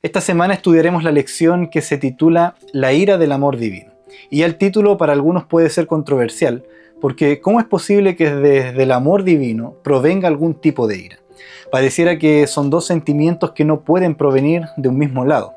Esta semana estudiaremos la lección que se titula La ira del amor divino. Y ya el título para algunos puede ser controversial, porque ¿cómo es posible que desde el amor divino provenga algún tipo de ira? Pareciera que son dos sentimientos que no pueden provenir de un mismo lado.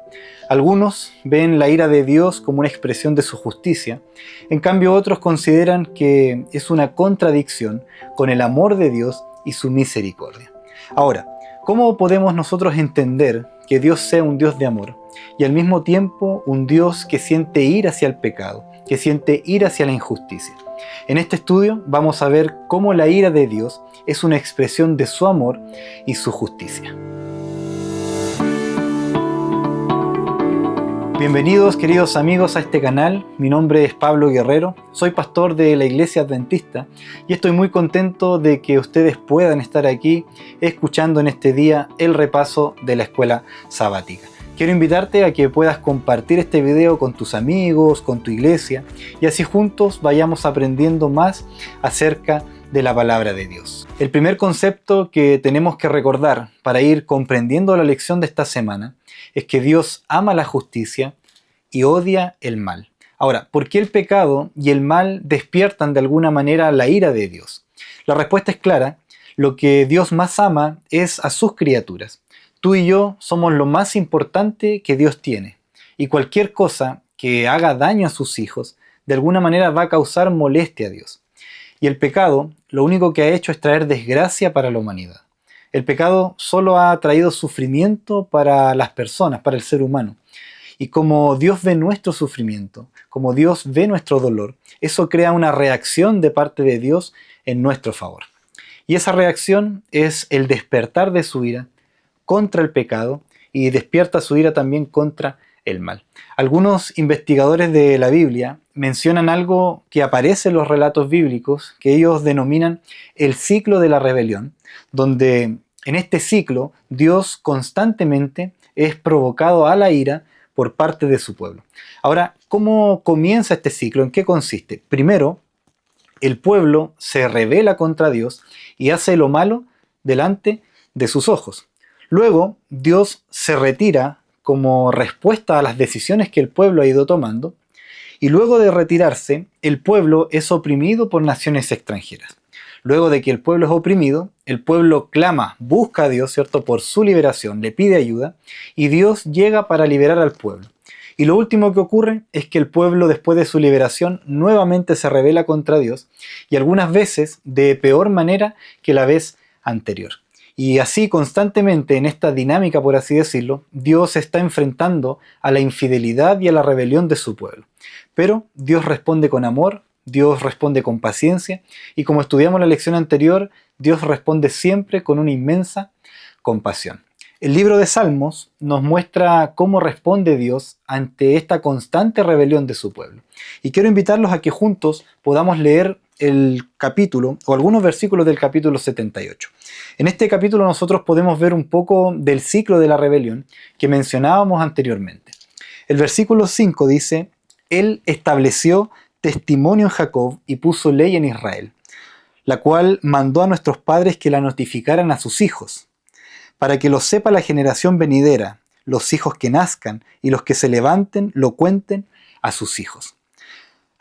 Algunos ven la ira de Dios como una expresión de su justicia, en cambio otros consideran que es una contradicción con el amor de Dios y su misericordia. Ahora, ¿cómo podemos nosotros entender que Dios sea un Dios de amor y al mismo tiempo un Dios que siente ira hacia el pecado, que siente ira hacia la injusticia? En este estudio vamos a ver cómo la ira de Dios es una expresión de su amor y su justicia. Bienvenidos queridos amigos a este canal, mi nombre es Pablo Guerrero, soy pastor de la Iglesia Adventista y estoy muy contento de que ustedes puedan estar aquí escuchando en este día el repaso de la escuela sabática. Quiero invitarte a que puedas compartir este video con tus amigos, con tu iglesia y así juntos vayamos aprendiendo más acerca de la palabra de Dios. El primer concepto que tenemos que recordar para ir comprendiendo la lección de esta semana es que Dios ama la justicia y odia el mal. Ahora, ¿por qué el pecado y el mal despiertan de alguna manera la ira de Dios? La respuesta es clara: lo que Dios más ama es a sus criaturas. Tú y yo somos lo más importante que Dios tiene, y cualquier cosa que haga daño a sus hijos de alguna manera va a causar molestia a Dios. Y el pecado lo único que ha hecho es traer desgracia para la humanidad. El pecado solo ha traído sufrimiento para las personas, para el ser humano. Y como Dios ve nuestro sufrimiento, como Dios ve nuestro dolor, eso crea una reacción de parte de Dios en nuestro favor. Y esa reacción es el despertar de su ira contra el pecado y despierta su ira también contra el mal. Algunos investigadores de la Biblia mencionan algo que aparece en los relatos bíblicos que ellos denominan el ciclo de la rebelión, donde en este ciclo Dios constantemente es provocado a la ira por parte de su pueblo. Ahora, ¿cómo comienza este ciclo? ¿En qué consiste? Primero, el pueblo se rebela contra Dios y hace lo malo delante de sus ojos. Luego, Dios se retira como respuesta a las decisiones que el pueblo ha ido tomando, y luego de retirarse, el pueblo es oprimido por naciones extranjeras. Luego de que el pueblo es oprimido, el pueblo clama, busca a Dios, ¿cierto?, por su liberación, le pide ayuda, y Dios llega para liberar al pueblo. Y lo último que ocurre es que el pueblo, después de su liberación, nuevamente se rebela contra Dios, y algunas veces de peor manera que la vez anterior. Y así constantemente en esta dinámica, por así decirlo, Dios está enfrentando a la infidelidad y a la rebelión de su pueblo. Pero Dios responde con amor, Dios responde con paciencia, y como estudiamos en la lección anterior, Dios responde siempre con una inmensa compasión. El libro de Salmos nos muestra cómo responde Dios ante esta constante rebelión de su pueblo. Y quiero invitarlos a que juntos podamos leer el capítulo o algunos versículos del capítulo 78. En este capítulo nosotros podemos ver un poco del ciclo de la rebelión que mencionábamos anteriormente. El versículo 5 dice: Él estableció testimonio en Jacob y puso ley en Israel, la cual mandó a nuestros padres que la notificaran a sus hijos, para que lo sepa la generación venidera, los hijos que nazcan y los que se levanten lo cuenten a sus hijos.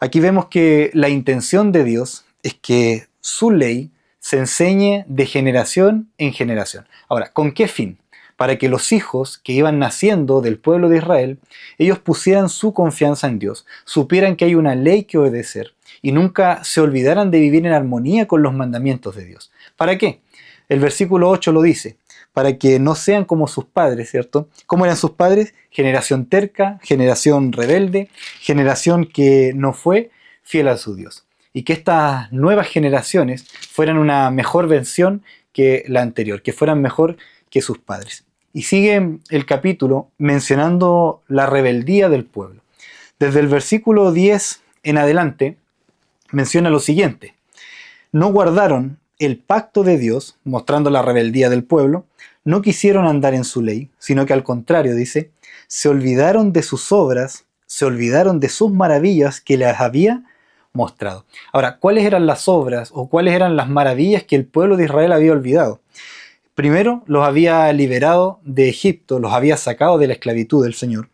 Aquí vemos que la intención de Dios es que su ley se enseñe de generación en generación. Ahora, ¿con qué fin? Para que los hijos que iban naciendo del pueblo de Israel, ellos pusieran su confianza en Dios, supieran que hay una ley que obedecer y nunca se olvidaran de vivir en armonía con los mandamientos de Dios. ¿Para qué? El versículo 8 lo dice: para que no sean como sus padres, ¿cierto? ¿Cómo eran sus padres? Generación terca, generación rebelde, generación que no fue fiel a su Dios. Y que estas nuevas generaciones fueran una mejor versión que la anterior, que fueran mejor que sus padres. Y sigue el capítulo mencionando la rebeldía del pueblo. Desde el versículo 10 en adelante menciona lo siguiente: no guardaron el pacto de Dios, mostrando la rebeldía del pueblo, no quisieron andar en su ley, sino que al contrario, dice, se olvidaron de sus obras, se olvidaron de sus maravillas que les había mostrado. Ahora, ¿cuáles eran las obras o cuáles eran las maravillas que el pueblo de Israel había olvidado? Primero los había liberado de Egipto, los había sacado de la esclavitud del Señor.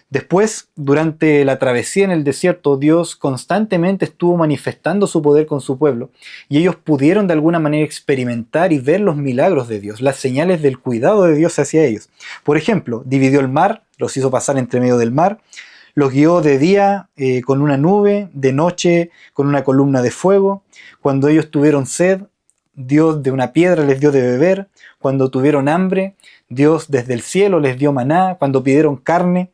Después, durante la travesía en el desierto, Dios constantemente estuvo manifestando su poder con su pueblo y ellos pudieron de alguna manera experimentar y ver los milagros de Dios, las señales del cuidado de Dios hacia ellos. Por ejemplo, dividió el mar, los hizo pasar entre medio del mar, los guió de día con una nube, de noche con una columna de fuego. Cuando ellos tuvieron sed, Dios de una piedra les dio de beber. Cuando tuvieron hambre, Dios desde el cielo les dio maná. Cuando pidieron carne,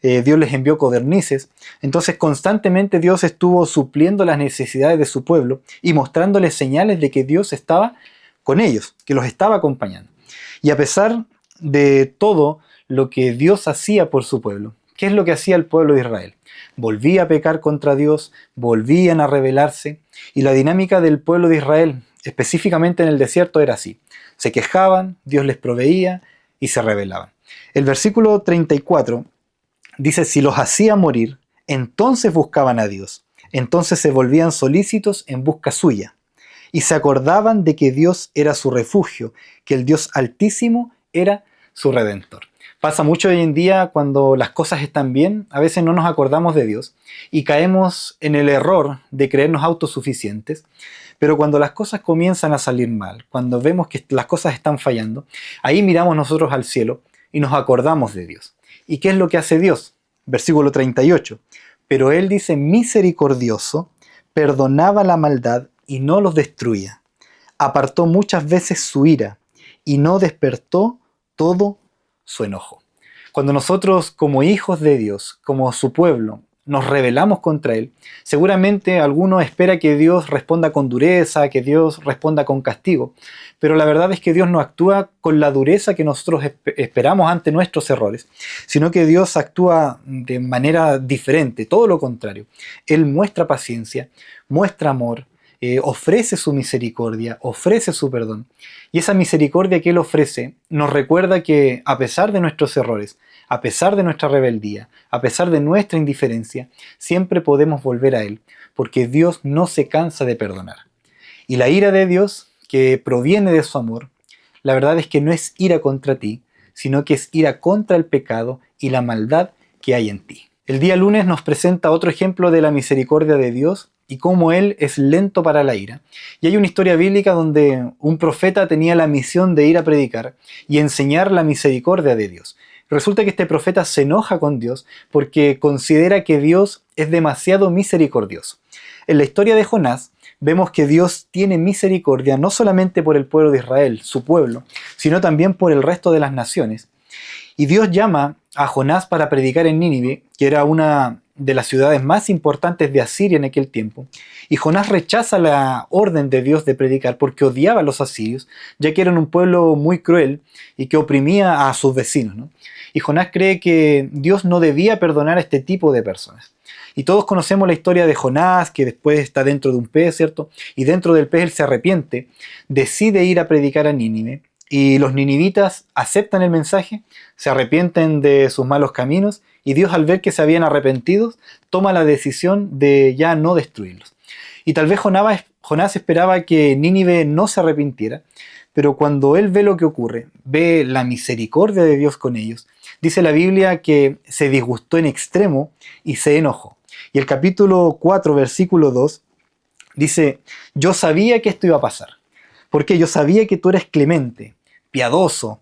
Dios les envió codornices. Entonces constantemente Dios estuvo supliendo las necesidades de su pueblo y mostrándoles señales de que Dios estaba con ellos, que los estaba acompañando. Y a pesar de todo lo que Dios hacía por su pueblo, ¿qué es lo que hacía el pueblo de Israel? Volvía a pecar contra Dios, volvían a rebelarse, y la dinámica del pueblo de Israel, específicamente en el desierto, era así. Se quejaban, Dios les proveía y se rebelaban. El versículo 34 dice: si los hacía morir, entonces buscaban a Dios, entonces se volvían solícitos en busca suya, y se acordaban de que Dios era su refugio, que el Dios Altísimo era su Redentor. Pasa mucho hoy en día cuando las cosas están bien, a veces no nos acordamos de Dios y caemos en el error de creernos autosuficientes, pero cuando las cosas comienzan a salir mal, cuando vemos que las cosas están fallando, ahí miramos nosotros al cielo y nos acordamos de Dios. ¿Y qué es lo que hace Dios? Versículo 38. Pero Él, dice, misericordioso, perdonaba la maldad y no los destruía. Apartó muchas veces su ira y no despertó todo su enojo. Cuando nosotros, como hijos de Dios, como su pueblo, nos rebelamos contra Él, seguramente alguno espera que Dios responda con dureza, que Dios responda con castigo, pero la verdad es que Dios no actúa con la dureza que nosotros esperamos ante nuestros errores, sino que Dios actúa de manera diferente, todo lo contrario. Él muestra paciencia, muestra amor, ofrece su misericordia, ofrece su perdón. Y esa misericordia que Él ofrece nos recuerda que a pesar de nuestros errores, a pesar de nuestra rebeldía, a pesar de nuestra indiferencia, siempre podemos volver a Él, porque Dios no se cansa de perdonar. Y la ira de Dios, que proviene de su amor, la verdad es que no es ira contra ti, sino que es ira contra el pecado y la maldad que hay en ti. El día lunes nos presenta otro ejemplo de la misericordia de Dios y cómo Él es lento para la ira. Y hay una historia bíblica donde un profeta tenía la misión de ir a predicar y enseñar la misericordia de Dios. Resulta que este profeta se enoja con Dios porque considera que Dios es demasiado misericordioso. En la historia de Jonás vemos que Dios tiene misericordia no solamente por el pueblo de Israel, su pueblo, sino también por el resto de las naciones. Y Dios llama a Jonás para predicar en Nínive, que era una de las ciudades más importantes de Asiria en aquel tiempo. Y Jonás rechaza la orden de Dios de predicar porque odiaba a los asirios, ya que eran un pueblo muy cruel y que oprimía a sus vecinos, ¿no? Y Jonás cree que Dios no debía perdonar a este tipo de personas. Y todos conocemos la historia de Jonás, que después está dentro de un pez, ¿cierto? Y dentro del pez él se arrepiente, decide ir a predicar a Nínive, y los ninivitas aceptan el mensaje, se arrepienten de sus malos caminos, y Dios, al ver que se habían arrepentido, toma la decisión de ya no destruirlos. Y tal vez Jonás esperaba que Nínive no se arrepintiera, pero cuando él ve lo que ocurre, ve la misericordia de Dios con ellos, dice la Biblia que se disgustó en extremo y se enojó. Y el capítulo 4, versículo 2, dice: yo sabía que esto iba a pasar, porque yo sabía que tú eres clemente, piadoso,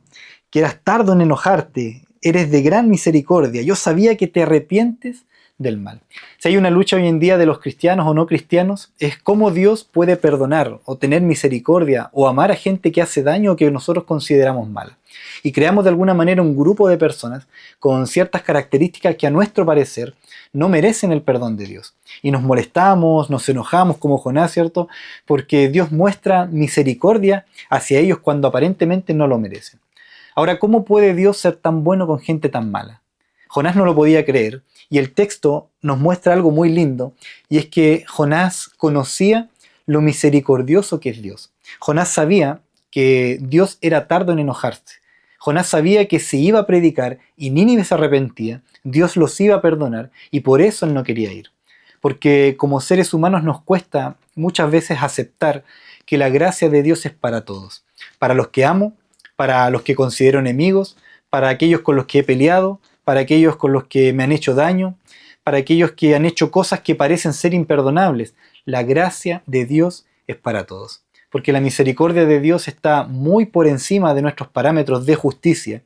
que eras tardo en enojarte, eres de gran misericordia. Yo sabía que te arrepientes del mal. Si hay una lucha hoy en día de los cristianos o no cristianos, es cómo Dios puede perdonar o tener misericordia o amar a gente que hace daño o que nosotros consideramos mal. Y creamos de alguna manera un grupo de personas con ciertas características que a nuestro parecer no merecen el perdón de Dios. Y nos molestamos, nos enojamos como Jonás, ¿cierto? Porque Dios muestra misericordia hacia ellos cuando aparentemente no lo merecen. Ahora, ¿cómo puede Dios ser tan bueno con gente tan mala? Jonás no lo podía creer, y el texto nos muestra algo muy lindo, y es que Jonás conocía lo misericordioso que es Dios. Jonás sabía que Dios era tardo en enojarse. Jonás sabía que si iba a predicar y Nínive se arrepentía, Dios los iba a perdonar, y por eso él no quería ir. Porque como seres humanos nos cuesta muchas veces aceptar que la gracia de Dios es para todos, para los que amo, para los que considero enemigos, para aquellos con los que he peleado, para aquellos con los que me han hecho daño, para aquellos que han hecho cosas que parecen ser imperdonables. La gracia de Dios es para todos, porque la misericordia de Dios está muy por encima de nuestros parámetros de justicia,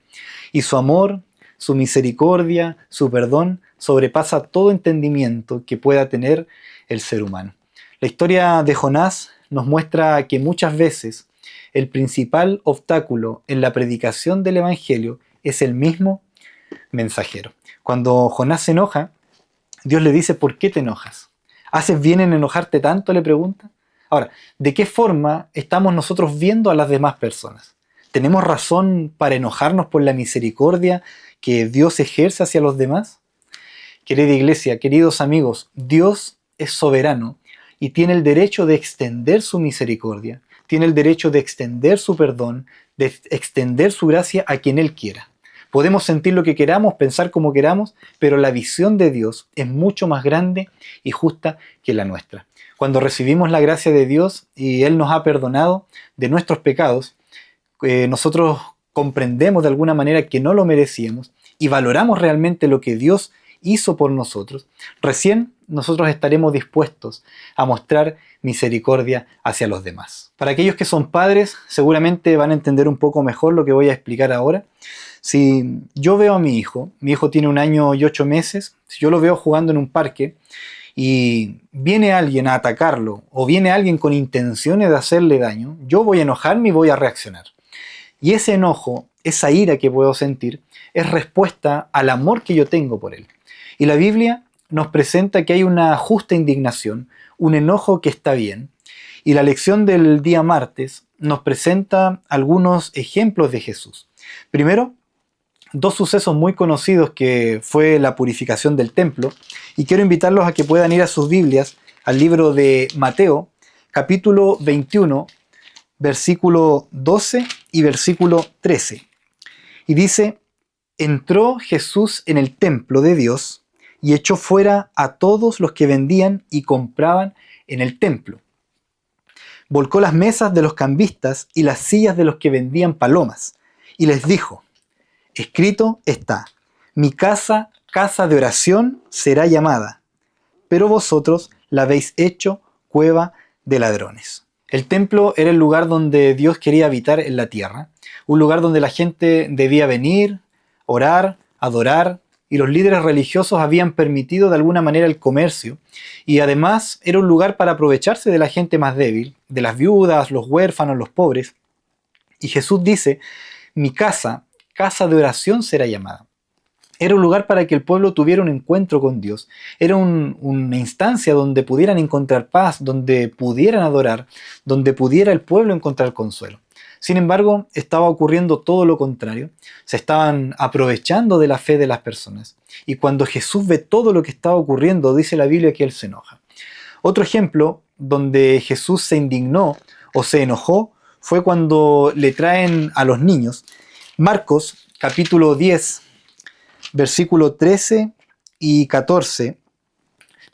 y su amor, su misericordia, su perdón sobrepasa todo entendimiento que pueda tener el ser humano. La historia de Jonás nos muestra que muchas veces el principal obstáculo en la predicación del Evangelio es el mismo mensajero. Cuando Jonás se enoja, Dios le dice: ¿por qué te enojas? ¿Haces bien en enojarte tanto?, le pregunta. Ahora, ¿de qué forma estamos nosotros viendo a las demás personas? ¿Tenemos razón para enojarnos por la misericordia que Dios ejerce hacia los demás? Querida iglesia, queridos amigos, Dios es soberano y tiene el derecho de extender su misericordia, tiene el derecho de extender su perdón, de extender su gracia a quien Él quiera. Podemos sentir lo que queramos, pensar como queramos, pero la visión de Dios es mucho más grande y justa que la nuestra. Cuando recibimos la gracia de Dios y Él nos ha perdonado de nuestros pecados, nosotros comprendemos de alguna manera que no lo merecíamos y valoramos realmente lo que Dios hizo por nosotros, recién nosotros estaremos dispuestos a mostrar misericordia hacia los demás. Para aquellos que son padres, seguramente van a entender un poco mejor lo que voy a explicar ahora. Si yo veo a mi hijo tiene 1 año y 8 meses, si yo lo veo jugando en un parque y viene alguien a atacarlo o viene alguien con intenciones de hacerle daño, yo voy a enojarme y voy a reaccionar. Y ese enojo, esa ira que puedo sentir, es respuesta al amor que yo tengo por él. Y la Biblia nos presenta que hay una justa indignación, un enojo que está bien. Y la lección del día martes nos presenta algunos ejemplos de Jesús. Primero, 2 sucesos muy conocidos que fue la purificación del templo. Y quiero invitarlos a que puedan ir a sus Biblias, al libro de Mateo, capítulo 21, versículo 12 y versículo 13. Y dice: entró Jesús en el templo de Dios y echó fuera a todos los que vendían y compraban en el templo. Volcó las mesas de los cambistas y las sillas de los que vendían palomas, y les dijo: escrito está, mi casa, casa de oración será llamada, pero vosotros la habéis hecho cueva de ladrones. El templo era el lugar donde Dios quería habitar en la tierra, un lugar donde la gente debía venir, orar, adorar, y los líderes religiosos habían permitido de alguna manera el comercio, y además era un lugar para aprovecharse de la gente más débil, de las viudas, los huérfanos, los pobres. Y Jesús dice: mi casa, casa de oración será llamada. Era un lugar para que el pueblo tuviera un encuentro con Dios. Era una instancia donde pudieran encontrar paz, donde pudieran adorar, donde pudiera el pueblo encontrar consuelo. Sin embargo, estaba ocurriendo todo lo contrario. Se estaban aprovechando de la fe de las personas. Y cuando Jesús ve todo lo que estaba ocurriendo, dice la Biblia que Él se enoja. Otro ejemplo donde Jesús se indignó o se enojó fue cuando le traen a los niños. Marcos, capítulo 10, versículo 13 y 14,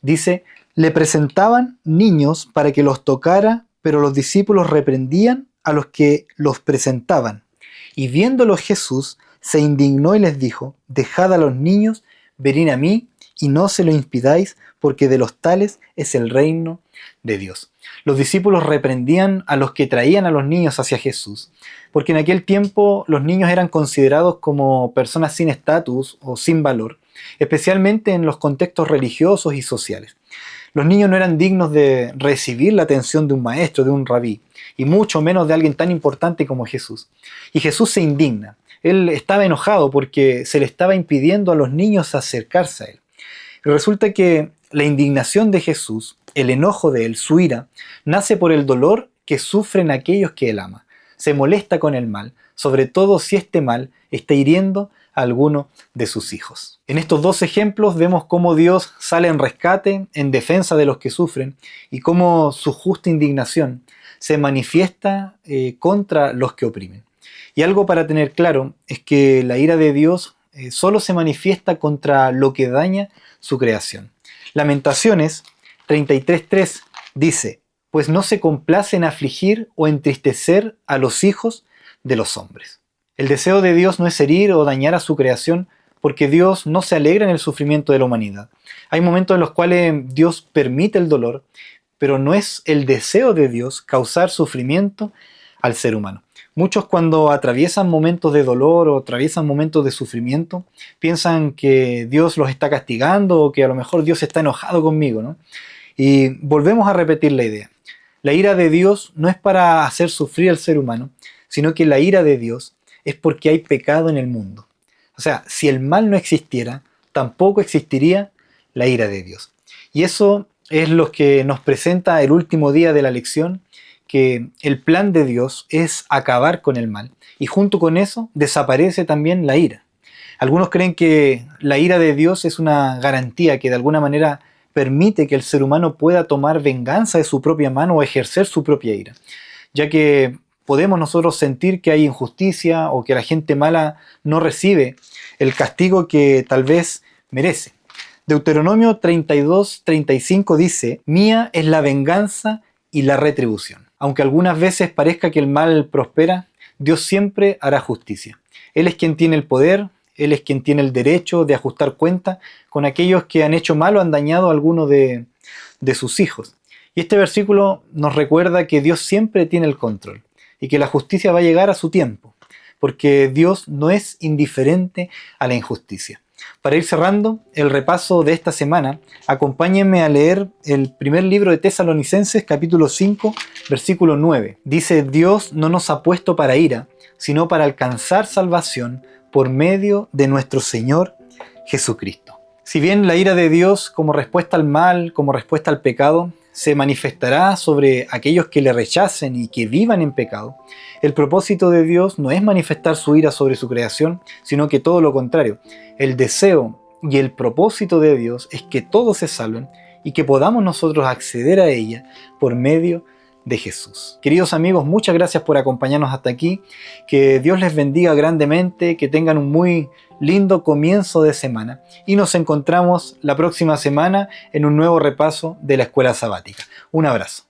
dice: le presentaban niños para que los tocara, pero los discípulos reprendían a los que los presentaban. Y viéndolos Jesús se indignó y les dijo: dejad a los niños venir a mí y no se lo impidáis, porque de los tales es el reino de Dios. Los discípulos reprendían a los que traían a los niños hacia Jesús, porque en aquel tiempo los niños eran considerados como personas sin estatus o sin valor, especialmente en los contextos religiosos y sociales. Los niños no eran dignos de recibir la atención de un maestro, de un rabí, y mucho menos de alguien tan importante como Jesús. Y Jesús se indigna. Él estaba enojado porque se le estaba impidiendo a los niños acercarse a Él. Y resulta que la indignación de Jesús, el enojo de Él, su ira, nace por el dolor que sufren aquellos que Él ama. Se molesta con el mal, sobre todo si este mal está hiriendo a alguno de sus hijos. En estos 2 ejemplos vemos cómo Dios sale en rescate, en defensa de los que sufren, y cómo su justa indignación se manifiesta contra los que oprimen. Y algo para tener claro es que la ira de Dios solo se manifiesta contra lo que daña su creación. Lamentaciones 33:3 dice: pues no se complace en afligir o entristecer a los hijos de los hombres. El deseo de Dios no es herir o dañar a su creación, porque Dios no se alegra en el sufrimiento de la humanidad. Hay momentos en los cuales Dios permite el dolor, pero no es el deseo de Dios causar sufrimiento al ser humano. Muchos, cuando atraviesan momentos de dolor o atraviesan momentos de sufrimiento, piensan que Dios los está castigando o que a lo mejor Dios está enojado conmigo, ¿no? Y volvemos a repetir la idea. La ira de Dios no es para hacer sufrir al ser humano, sino que la ira de Dios es porque hay pecado en el mundo. O sea, si el mal no existiera, tampoco existiría la ira de Dios. Y eso es lo que nos presenta el último día de la lección, que el plan de Dios es acabar con el mal. Y junto con eso desaparece también la ira. Algunos creen que la ira de Dios es una garantía que de alguna manera permite que el ser humano pueda tomar venganza de su propia mano o ejercer su propia ira, ya que podemos nosotros sentir que hay injusticia o que la gente mala no recibe el castigo que tal vez merece. Deuteronomio 32:35 dice: mía es la venganza y la retribución. Aunque algunas veces parezca que el mal prospera, Dios siempre hará justicia. Él es quien tiene el poder, Él es quien tiene el derecho de ajustar cuenta con aquellos que han hecho mal o han dañado a alguno de sus hijos. Y este versículo nos recuerda que Dios siempre tiene el control y que la justicia va a llegar a su tiempo, porque Dios no es indiferente a la injusticia. Para ir cerrando el repaso de esta semana, acompáñenme a leer el primer libro de Tesalonicenses, capítulo 5, versículo 9. Dice: Dios no nos ha puesto para ira, sino para alcanzar salvación por medio de nuestro Señor Jesucristo. Si bien la ira de Dios, como respuesta al mal, como respuesta al pecado, se manifestará sobre aquellos que le rechacen y que vivan en pecado, el propósito de Dios no es manifestar su ira sobre su creación, sino que todo lo contrario. El deseo y el propósito de Dios es que todos se salven y que podamos nosotros acceder a ella por medio de Jesús. Queridos amigos, muchas gracias por acompañarnos hasta aquí. Que Dios les bendiga grandemente, que tengan un muy lindo comienzo de semana y nos encontramos la próxima semana en un nuevo repaso de la escuela sabática. Un abrazo.